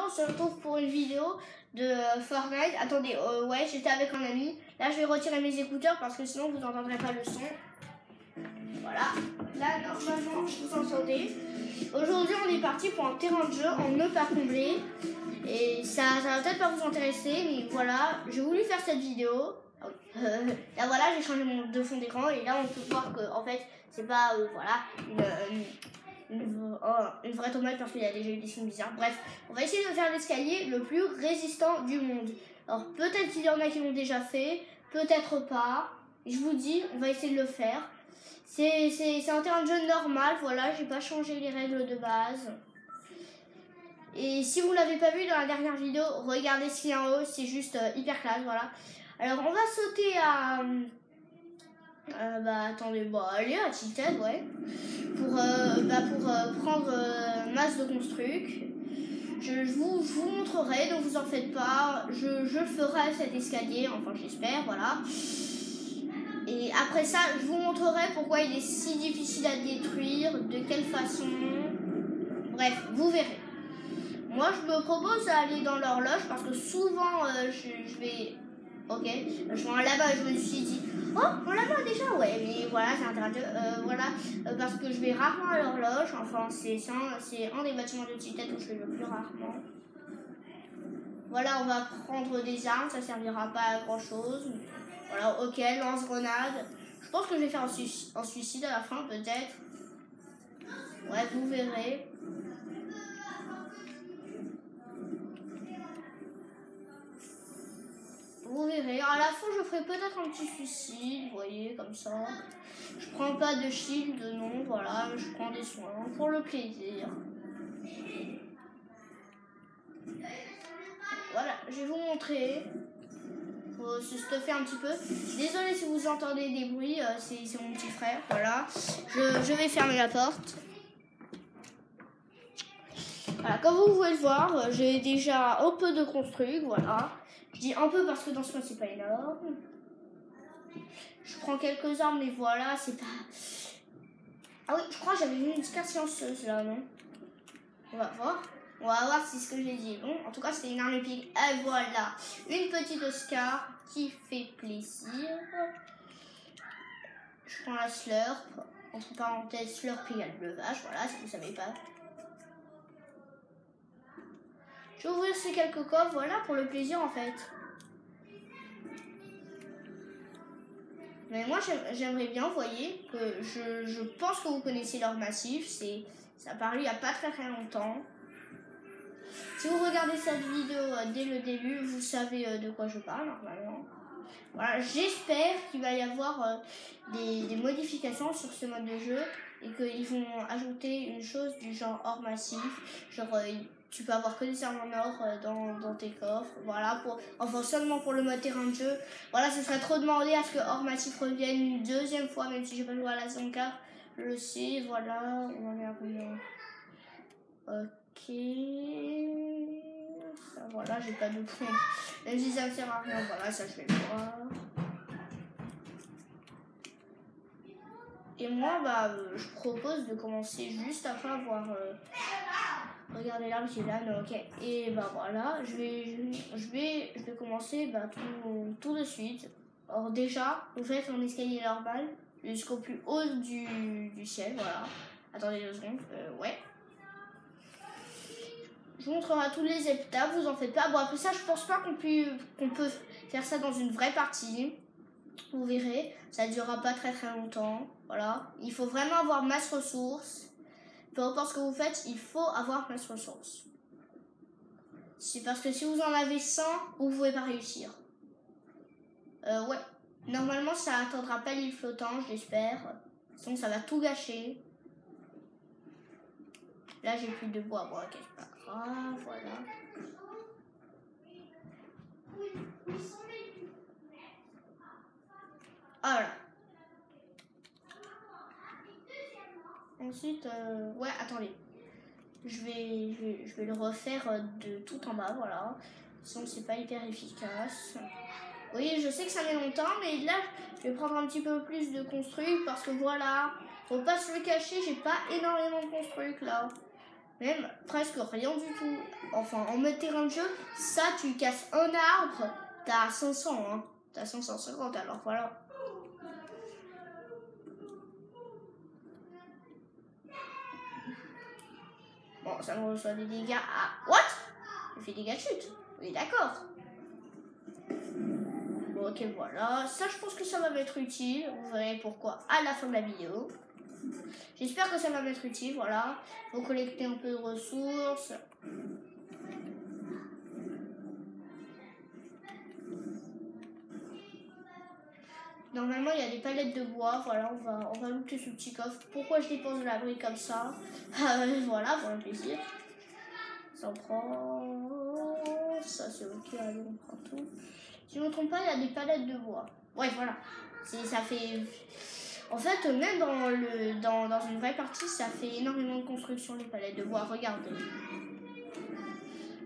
on se retrouve pour une vidéo de Fortnite. Attendez, ouais, j'étais avec un ami. Là, je vais retirer mes écouteurs parce que sinon vous n'entendrez pas le son. Voilà. Là, normalement, vous entendez. Aujourd'hui, on est parti pour un terrain de jeu en ne pas combler. Et ça va peut-être pas vous intéresser, mais voilà, j'ai voulu faire cette vidéo. Là, voilà, j'ai changé de fond d'écran et là, on peut voir que, en fait, c'est pas, voilà, une vraie tomate parce qu'il y a déjà eu des signes bizarres. Bref, on va essayer de faire l'escalier le plus résistant du monde. Alors, peut-être qu'il y en a qui l'ont déjà fait, peut-être pas. Je vous dis, on va essayer de le faire. C'est un terrain de jeu normal, voilà, j'ai pas changé les règles de base. Et si vous l'avez pas vu dans la dernière vidéo, regardez ce qu'il y a en haut, c'est juste hyper classe, voilà. Alors on va sauter à... attendez, allez à Tilted, ouais. Pour prendre masse de construc. Je vous montrerai, donc vous en faites pas. Je ferai cet escalier, enfin j'espère, voilà. Et après ça, je vous montrerai pourquoi il est si difficile à détruire, de quelle façon. Bref, vous verrez. Moi, je me propose d'aller dans l'horloge parce que souvent, je vais... Ok, je vois là-bas, je me suis dit... Oh, on l'a vu déjà, ouais, mais voilà, c'est un terrain de jeu. Voilà, parce que je vais rarement à l'horloge. Enfin, c'est un des bâtiments de Tilted où je vais le plus rarement. Voilà, on va prendre des armes, ça servira pas à grand-chose. Voilà, ok, lance-grenade. Je pense que je vais faire un suicide à la fin, peut-être. Ouais, vous verrez. Vous verrez. À la fin, je ferai peut-être un petit suicide, vous voyez, comme ça. Je prends pas de shield, non, voilà. Je prends des soins pour le plaisir. Voilà, je vais vous montrer. Faut se stuffer un petit peu. Désolée si vous entendez des bruits, c'est mon petit frère, voilà. Je vais fermer la porte. Voilà, comme vous pouvez le voir, j'ai déjà un peu de construit, voilà. Je dis un peu parce que dans ce cas, c'est pas énorme. Je prends quelques armes, mais voilà, c'est pas... Ah oui, je crois que j'avais vu une Scar silencieuse là, non? On va voir. On va voir si ce que j'ai dit est bon. En tout cas, c'était une arme épique. Et voilà, une petite Scar qui fait plaisir. Je prends la Slurp. Entre parenthèses, Slurp égale bleuvage. Voilà, si vous savez pas. Je vais ouvrir ces quelques coffres, voilà, pour le plaisir en fait. Mais moi, j'aimerais bien, vous voyez, que je pense que vous connaissez l'or massif. Ça a paru il n'y a pas très longtemps. Si vous regardez cette vidéo dès le début, vous savez de quoi je parle normalement. Voilà, j'espère qu'il va y avoir des modifications sur ce mode de jeu et qu'ils vont ajouter une chose du genre or massif, genre tu peux avoir que des armes en or dans tes coffres, voilà, enfin seulement pour le mode terrain de jeu. Voilà, ce serait trop demandé à ce que or massif revienne une deuxième fois, même si j'ai pas joué à la saison 4, je le sais, voilà, on en est à combien? Ok, ça, voilà, j'ai pas de points, même si ça me sert à rien, voilà, ça je vais le voir. Et moi, je propose de commencer juste après avoir... regardez l'arbre qui est là, non, ok. Et voilà, je vais commencer tout de suite. Alors déjà, vous faites un escalier normal jusqu'au plus haut du ciel, voilà. Attendez 2 secondes, ouais. Je vous montrerai tous les étapes, vous en faites pas. Bon, après ça, je pense pas qu'on peut faire ça dans une vraie partie. Vous verrez, ça ne durera pas très longtemps. Voilà. Il faut vraiment avoir masse ressources. Peu importe ce que vous faites, il faut avoir masse ressources. C'est parce que si vous en avez 100, vous ne pouvez pas réussir. Ouais. Normalement, ça n'atteindra pas l'île flottante, j'espère. Sinon, ça va tout gâcher. Là, j'ai plus de bois. Bon, ok, c'est pas grave. Voilà. Voilà. Ensuite, ouais, attendez. Je vais le refaire de tout en bas, voilà. Sinon, c'est pas hyper efficace. Oui, je sais que ça met longtemps, mais là, je vais prendre un petit peu plus de construit parce que voilà, faut pas se le cacher, j'ai pas énormément de construit là. même presque rien du tout. Enfin, en mode terrain de jeu, ça, tu casses un arbre, t'as 500, hein. T'as 550, alors voilà. Bon, ça me reçoit des dégâts. Ah, what? Il fait des dégâts de chute. Oui, d'accord. Bon, ok, voilà. Ça, je pense que ça va m'être utile. Vous verrez pourquoi à la fin de la vidéo. J'espère que ça va m'être utile, voilà. Faut collecter un peu de ressources. Normalement, il y a des palettes de bois. Voilà, on va looter ce petit coffre. Pourquoi je dépose de la brique comme ça? Voilà, pour un plaisir. Ça en prend... Ça, c'est ok, allez, on prend tout. Si je ne me trompe pas, il y a des palettes de bois. Ouais, voilà. Ça fait... En fait, même dans une vraie partie, ça fait énormément de construction, les palettes de bois. Regardez.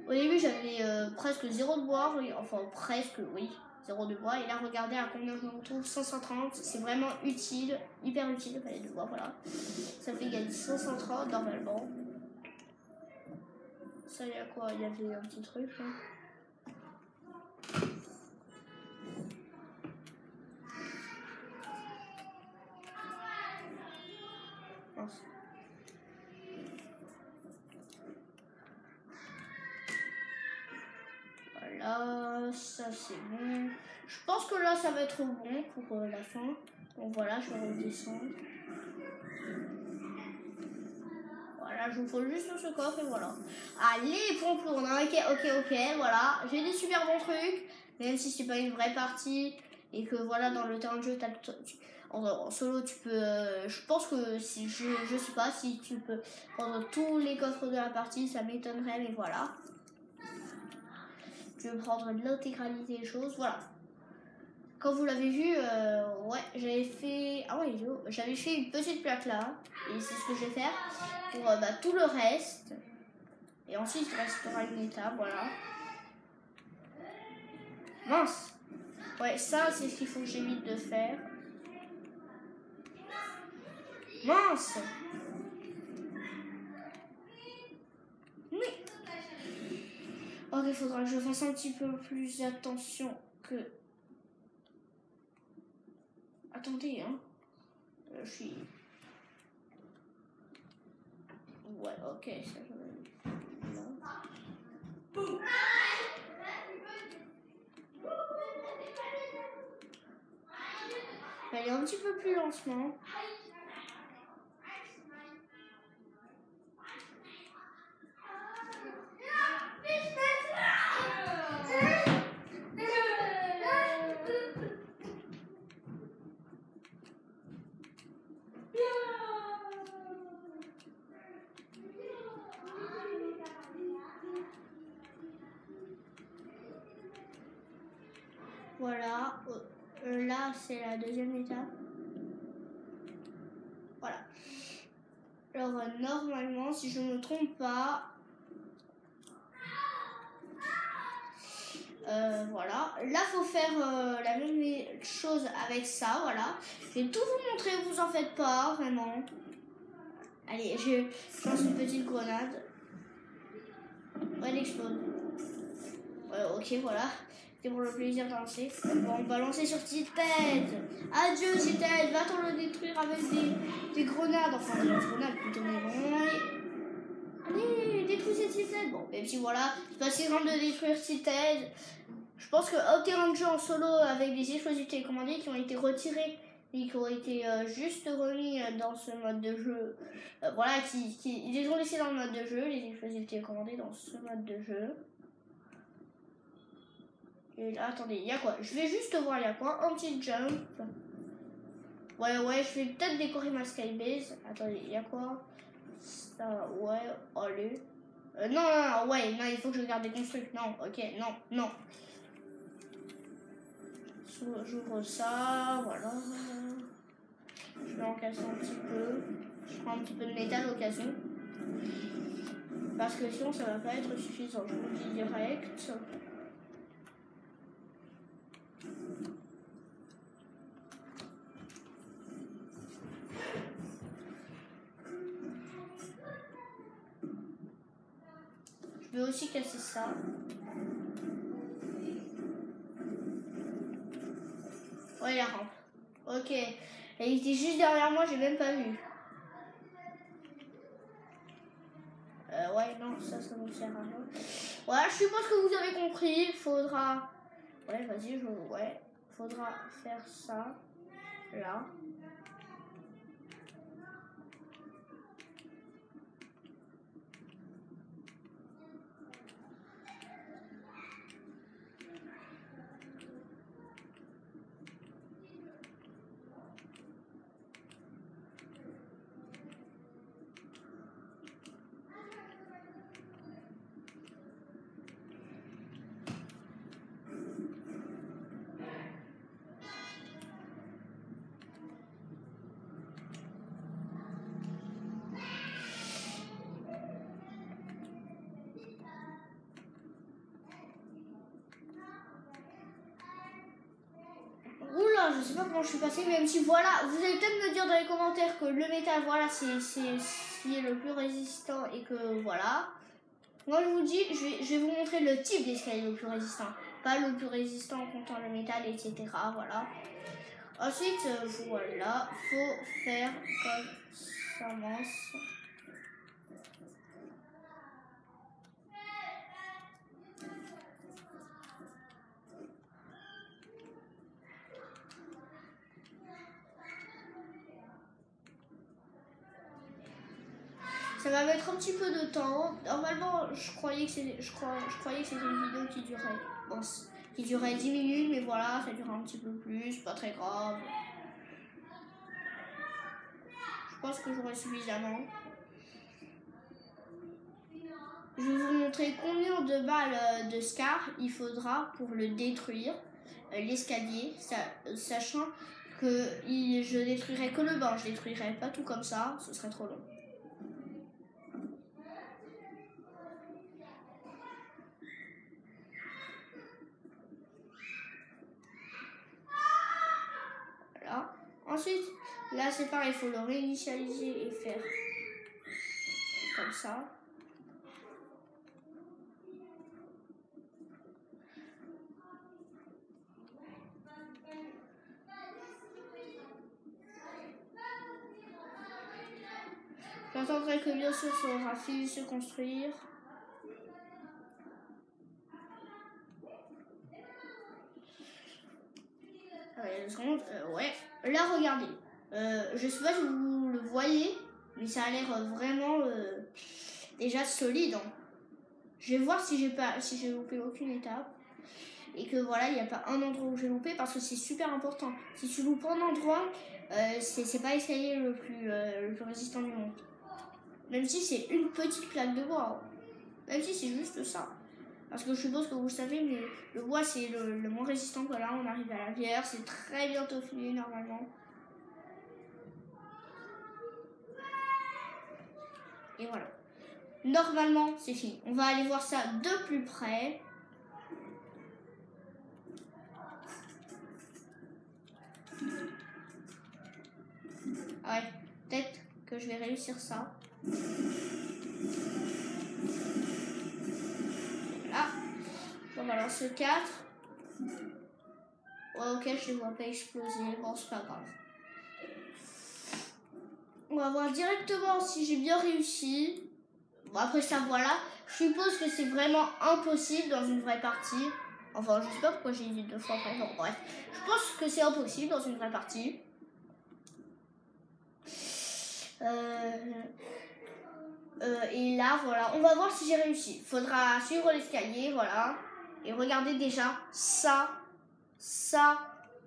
Au début, j'avais presque 0 de bois. Enfin, presque, oui. 0 de bois. Et là, regardez à combien je me retrouve. 530. C'est vraiment utile. Hyper utile, les palettes de bois. Voilà. Ça fait gagner 530 normalement. Ça, il y a quoi? Il y avait un petit truc. Hein. Voilà, ça c'est bon. Je pense que là ça va être bon pour la fin. Donc voilà, je vais redescendre. Voilà, je vous faut juste ce coffre et voilà. Allez, pompoun, hein. Ok, voilà. J'ai des super bons trucs, même si c'est pas une vraie partie et que voilà, dans le terrain de jeu, en solo, tu peux. Je pense que si je sais pas si tu peux prendre tous les coffres de la partie, ça m'étonnerait, mais voilà. Je vais prendre l'intégralité des choses, voilà. Comme vous l'avez vu, ouais, j'avais fait... Ah ouais, j'avais fait une petite plaque là, et c'est ce que je vais faire pour tout le reste. Et ensuite, il restera une étape, voilà. Mince. Ouais, ça, c'est ce qu'il faut que j'évite de faire. Mince. Oui. Ok, il faudra que je fasse un petit peu plus attention que... Attendez, hein. Je suis... Ouais, ok, ça je vais... Je vais aller un petit peu plus lentement. Voilà, là c'est la deuxième étape. Voilà. Alors normalement, si je ne me trompe pas, voilà. Là, faut faire la même chose avec ça, voilà. Je vais tout vous montrer, vous en faites pas, vraiment. Allez, je lance une petite grenade. Ouais, elle explose. Ok, voilà. C'est pour le plaisir de lancer. Bon, on va lancer sur Tited. Adieu, Tited. Va-t-on le détruire avec des grenades? Enfin, des grenades plutôt, mais bon. Allez, détruisez Tited. Bon, et puis voilà. C'est pas si grave de détruire Tited. Je pense qu'au terrain de jeu en solo avec des explosifs télécommandés qui ont été retirés et qui ont été juste remis dans ce mode de jeu. Voilà, ils les ont laissés dans le mode de jeu, les explosifs télécommandés dans ce mode de jeu. Et là, attendez, il y a quoi? Je vais juste voir, il y a quoi? Un petit jump. Ouais, je vais peut-être décorer ma skybase. Attendez, il y a quoi? Ça, ouais, allez. Non, ouais, non, il faut que je garde des constructs. Non, ok, non. J'ouvre ça, voilà. Je vais en casser un petit peu. Je prends un petit peu de métal au cas où. Parce que sinon, ça va pas être suffisant. Je vous le dis direct. peux aussi casser ça. Ouais, la rampe. Ok. Elle était juste derrière moi, j'ai même pas vu. Ouais, non, ça ne sert à rien. Voilà, je suppose que vous avez compris. Faudra... Ouais, vas-y, ouais. Faudra faire ça. Là. Oula, je sais pas comment je suis passée, même si voilà, vous allez peut-être me dire dans les commentaires que le métal, voilà, c'est ce qui est le plus résistant et que voilà. Moi je vous dis, je vais vous montrer le type d'escalier le plus résistant. Pas le plus résistant en comptant le métal, etc. Voilà. Ensuite, voilà, faut faire comme ça mince. Ça va mettre un petit peu de temps. Normalement, je croyais que c'était une vidéo qui durait, bon, qui durait 10 minutes, mais voilà, ça dure un petit peu plus, pas très grave. Je pense que j'aurai suffisamment. Je vais vous montrer combien de balles de Scar il faudra pour le détruire, l'escalier, sachant que je détruirai que le bas, je détruirai pas tout comme ça, ce serait trop long. Voilà. Ensuite, là c'est pareil, il faut le réinitialiser et faire comme ça. J'attendrai que bien sûr ça aura fini de se construire. Allez, 2 secondes. Ouais. Là, regardez. Je sais pas si vous le voyez, mais ça a l'air vraiment déjà solide. Hein. Je vais voir si j'ai loupé aucune étape. Et que voilà, il n'y a pas un endroit où j'ai loupé parce que c'est super important. Si tu loupes un endroit, c'est pas l'escalier le plus résistant du monde. Même si c'est une petite plaque de bois. Hein. Même si c'est juste ça. Parce que je suppose que vous le savez, mais le bois c'est le moins résistant. Voilà, on arrive à la bière, c'est très bientôt fini normalement. Et voilà. Normalement, c'est fini. On va aller voir ça de plus près. Ah ouais, peut-être que je vais réussir ça. Là. Bon, alors ce 4. Ouais, ok, je les vois pas exploser. Bon, c'est pas grave. On va voir directement si j'ai bien réussi. Bon, après ça, voilà. Je suppose que c'est vraiment impossible dans une vraie partie. Enfin, je sais pas pourquoi j'ai dit 2 fois après. Bon, bref. Je pense que c'est impossible dans une vraie partie. Et là, voilà. On va voir si j'ai réussi. Faudra suivre l'escalier, voilà. Et regardez déjà ça.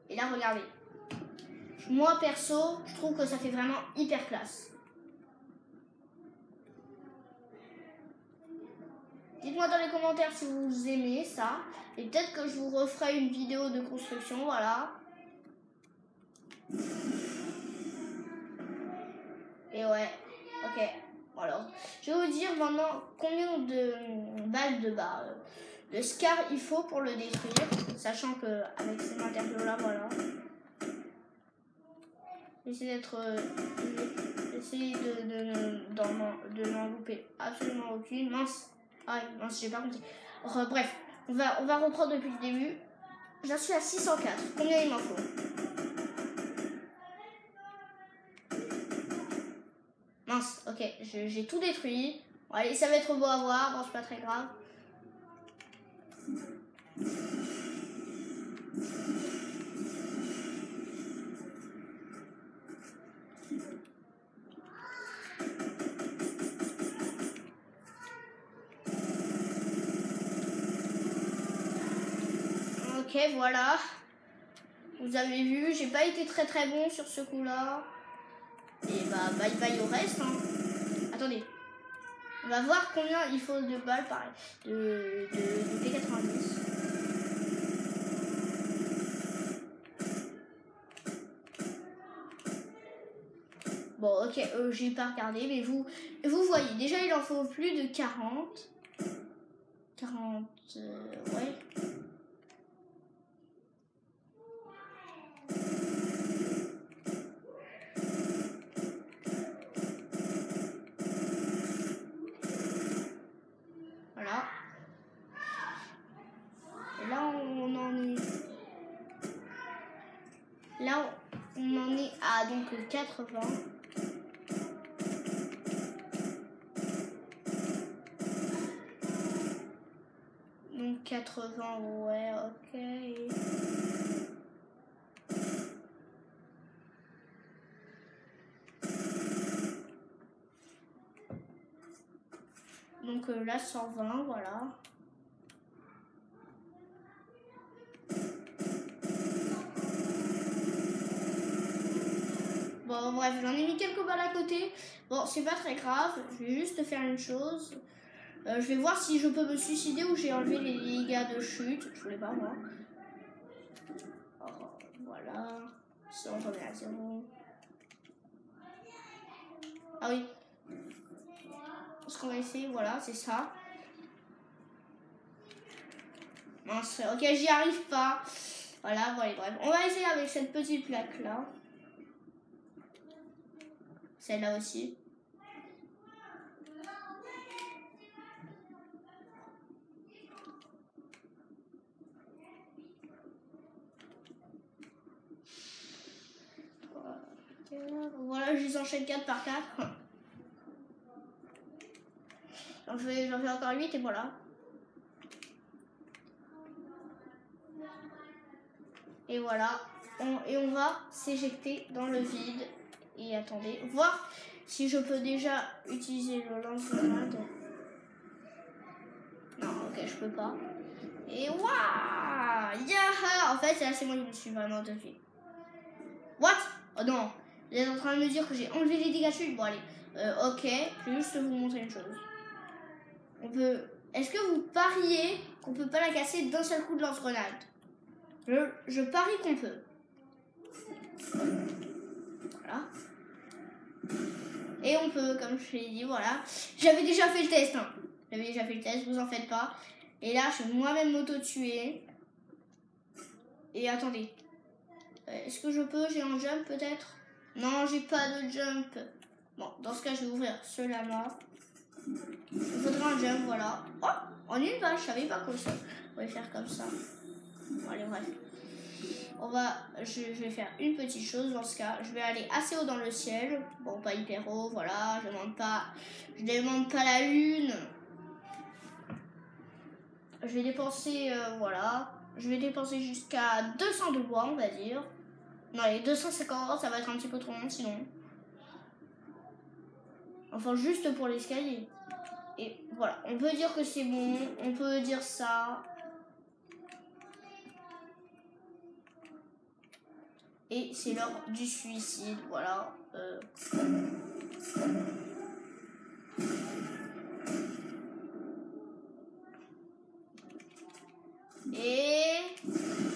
Et là, regardez. Moi, perso, je trouve que ça fait vraiment hyper classe. Dites-moi dans les commentaires si vous aimez ça. Et peut-être que je vous referai une vidéo de construction, voilà. Et ouais, ok. Alors, je vais vous dire maintenant combien de balles de Scar il faut pour le détruire. Sachant que avec ces matériaux-là, voilà. Essayez de n'en louper absolument aucune. Mince. Ah oui, mince, j'ai pas compris. Bref, on va reprendre depuis le début. J'en suis à 604. Combien il m'en faut? Mince, ok, j'ai tout détruit. Bon, allez, ça va être beau à voir, bon, c'est pas très grave. Ok, voilà. Vous avez vu, j'ai pas été très bon sur ce coup-là. Et bah, bye bye au reste. Hein. Attendez. On va voir combien il faut de balles, pareil. De P90. Bon, ok, j'ai pas regardé, mais vous voyez, déjà il en faut plus de 40. 40, ouais. Voilà. Et là, on en est... Là, on en est à donc 80. Donc 80, ouais, ok. Donc là, 120, voilà. Bon, bref, j'en ai mis quelques balles à côté. Bon, c'est pas très grave. Je vais juste faire une chose. Je vais voir si je peux me suicider ou j'ai enlevé les dégâts de chute. Je voulais pas voir. Oh, voilà. Ça, on est à 0. Ah oui. Ce qu'on va essayer, voilà, c'est ça. Mince, ok, j'y arrive pas. Voilà, bon, allez, bref. On va essayer avec cette petite plaque-là. Celle-là aussi. Voilà, je les enchaîne 4 par 4. J'en fais encore 8 et voilà. Et voilà. On va s'éjecter dans le vide. Et attendez, voir si je peux déjà utiliser le lance-grenade. Non, ok, je peux pas. Et waouh, yeah. En fait, c'est là, c'est moi qui me suis vraiment défait. What? Oh non, vous êtes en train de me dire que j'ai enlevé les dégâts de chute. Bon, allez. Ok, je vais juste vous montrer une chose. On peut... Est-ce que vous pariez qu'on peut pas la casser d'un seul coup de lance-grenade? Je parie qu'on peut. Voilà. Et on peut, comme je l'ai dit, voilà. J'avais déjà fait le test. Hein. J'avais déjà fait le test, vous en faites pas. Et là, je vais moi-même m'auto-tuer. Et attendez. Est-ce que je peux? J'ai un jump peut-être? Non, j'ai pas de jump. Bon, dans ce cas, je vais ouvrir cela-là. Il faudra un jump, voilà. Oh, en une balle, je savais pas quoi ça. On va faire comme ça. Bon, allez, bref. Je vais faire une petite chose dans ce cas. Je vais aller assez haut dans le ciel. Bon, pas hyper haut, voilà. Je demande pas la lune. Je vais dépenser, voilà. Je vais dépenser jusqu'à 200 de bois, on va dire. Non, les 250, ça va être un petit peu trop long sinon. Enfin, juste pour l'escalier. Et voilà, on peut dire que c'est bon. On peut dire ça. Et c'est l'heure du suicide, voilà. Et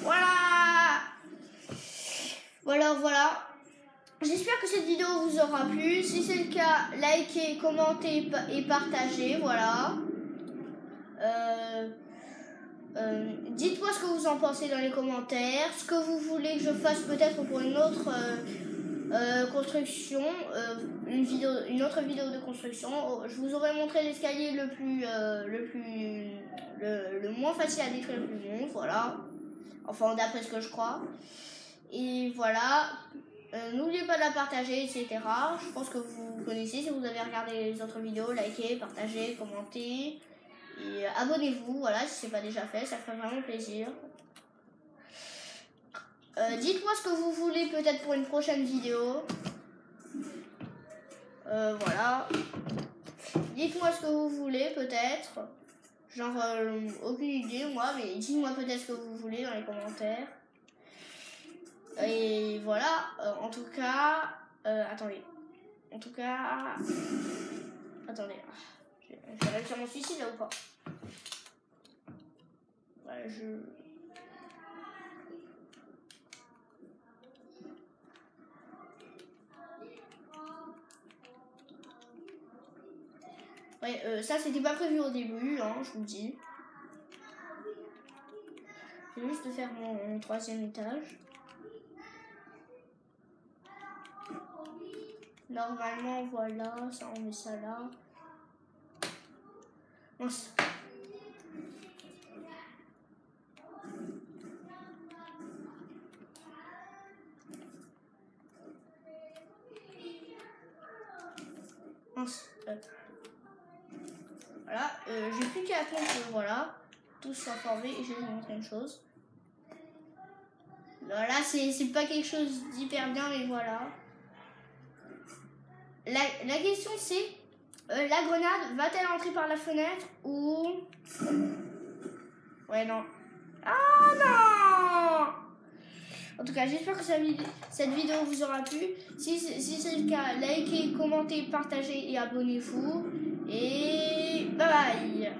voilà. Voilà. J'espère que cette vidéo vous aura plu. Si c'est le cas, likez, commentez et partagez, voilà. Dites-moi ce que vous en pensez dans les commentaires, ce que vous voulez que je fasse peut-être pour une autre construction, une autre vidéo de construction. Je vous aurais montré l'escalier le moins facile à détruire du monde, voilà. Enfin, d'après ce que je crois. Et voilà. N'oubliez pas de la partager, etc. Je pense que vous connaissez si vous avez regardé les autres vidéos. Likez, partagez, commentez. Et abonnez-vous, voilà, si ce n'est pas déjà fait, ça ferait vraiment plaisir. Dites-moi ce que vous voulez peut-être pour une prochaine vidéo. Voilà. Dites-moi ce que vous voulez peut-être. Genre, aucune idée moi, mais dites-moi peut-être ce que vous voulez dans les commentaires. Et voilà, en tout cas, attendez. En tout cas, attendez. Je vais réussir mon suicide là ou pas? Voilà, ouais, ça c'était pas prévu au début, hein, je vous le dis. Je vais juste faire mon troisième étage. Normalement, voilà, ça on met ça là. Mince. Mince. Voilà, j'ai plus qu'à attendre que voilà, tout soit formé et je vais vous montrer une chose. Voilà, c'est pas quelque chose d'hyper bien, mais voilà. La question c'est, la grenade va-t-elle entrer par la fenêtre ou... Ouais, non. Ah non! En tout cas, j'espère que cette vidéo vous aura plu. Si c'est le cas, likez, commentez, partagez et abonnez-vous. Et bye bye!